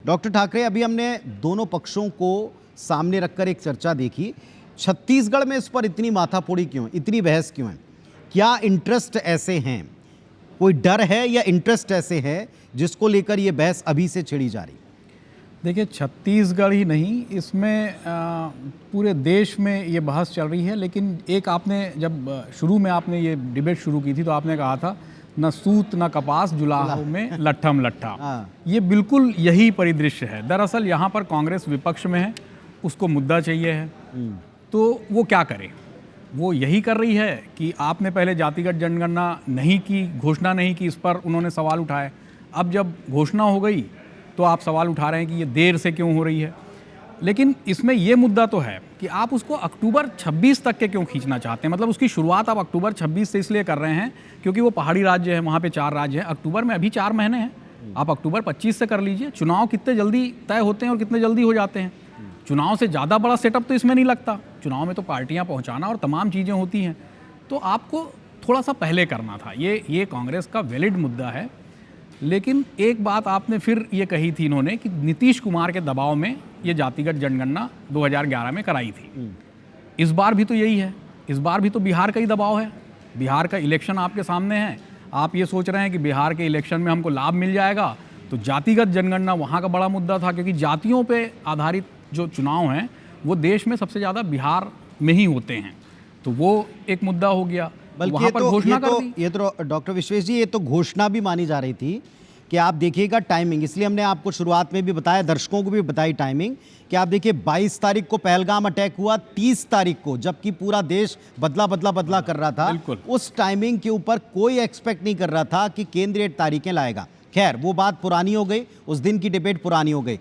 Doctor Thackeray, अभी हमने दोनों पक्षों को सामने रखकर एक चर्चा देखी। छत्तीसगढ़ में इस पर इतनी माथापोड़ी क्यों है, इतनी बहस क्यों है? क्या इंटरेस्ट ऐसे हैं, कोई डर है या इंटरेस्ट ऐसे है जिसको लेकर ये बहस अभी से छिड़ी जा रही? देखिए, छत्तीसगढ़ ही नहीं, इसमें पूरे देश में ये बहस चल रही है। लेकिन एक आपने जब शुरू में आपने ये डिबेट शुरू की थी तो आपने कहा था न सूत न कपास जुलाहों में लट्ठम लट्ठा। ये बिल्कुल यही परिदृश्य है। दरअसल यहाँ पर कांग्रेस विपक्ष में है, उसको मुद्दा चाहिए है, तो वो क्या करे? वो यही कर रही है कि आपने पहले जातिगत जनगणना नहीं की, घोषणा नहीं की, इस पर उन्होंने सवाल उठाए। अब जब घोषणा हो गई तो आप सवाल उठा रहे हैं कि ये देर से क्यों हो रही है। लेकिन इसमें ये मुद्दा तो है कि आप उसको अक्टूबर 26 तक के क्यों खींचना चाहते हैं। मतलब उसकी शुरुआत आप अक्टूबर 26 से इसलिए कर रहे हैं क्योंकि वो पहाड़ी राज्य है, वहाँ पे 4 राज्य हैं। अक्टूबर में अभी 4 महीने हैं, आप अक्टूबर 25 से कर लीजिए। चुनाव कितने जल्दी तय होते हैं और कितने जल्दी हो जाते हैं। चुनाव से ज़्यादा बड़ा सेटअप तो इसमें नहीं लगता। चुनाव में तो पार्टियाँ पहुँचाना और तमाम चीज़ें होती हैं, तो आपको थोड़ा सा पहले करना था। ये कांग्रेस का वैलिड मुद्दा है। लेकिन एक बात आपने फिर ये कही थी इन्होंने कि नीतीश कुमार के दबाव में ये जातिगत जनगणना 2011 में कराई थी। इस बार भी तो यही है, इस बार भी तो बिहार का ही दबाव है। बिहार का इलेक्शन आपके सामने है, आप ये सोच रहे हैं कि बिहार के इलेक्शन में हमको लाभ मिल जाएगा, तो जातिगत जनगणना वहाँ का बड़ा मुद्दा था। क्योंकि जातियों पे आधारित जो चुनाव हैं वो देश में सबसे ज़्यादा बिहार में ही होते हैं, तो वो एक मुद्दा हो गया। बल्कि ये तो डॉक्टर विश्वेश जी, ये तो घोषणा भी मानी जा रही थी कि आप देखिएगा टाइमिंग, इसलिए हमने आपको शुरुआत में भी बताया, दर्शकों को भी बताई टाइमिंग, कि आप देखिए 22 तारीख को पहलगाम अटैक हुआ, 30 तारीख को जबकि पूरा देश बदला कर रहा था, उस टाइमिंग के ऊपर कोई एक्सपेक्ट नहीं कर रहा था कि केंद्र 8 तारीखें लाएगा। खैर वो बात पुरानी हो गई, उस दिन की डिबेट पुरानी हो गई।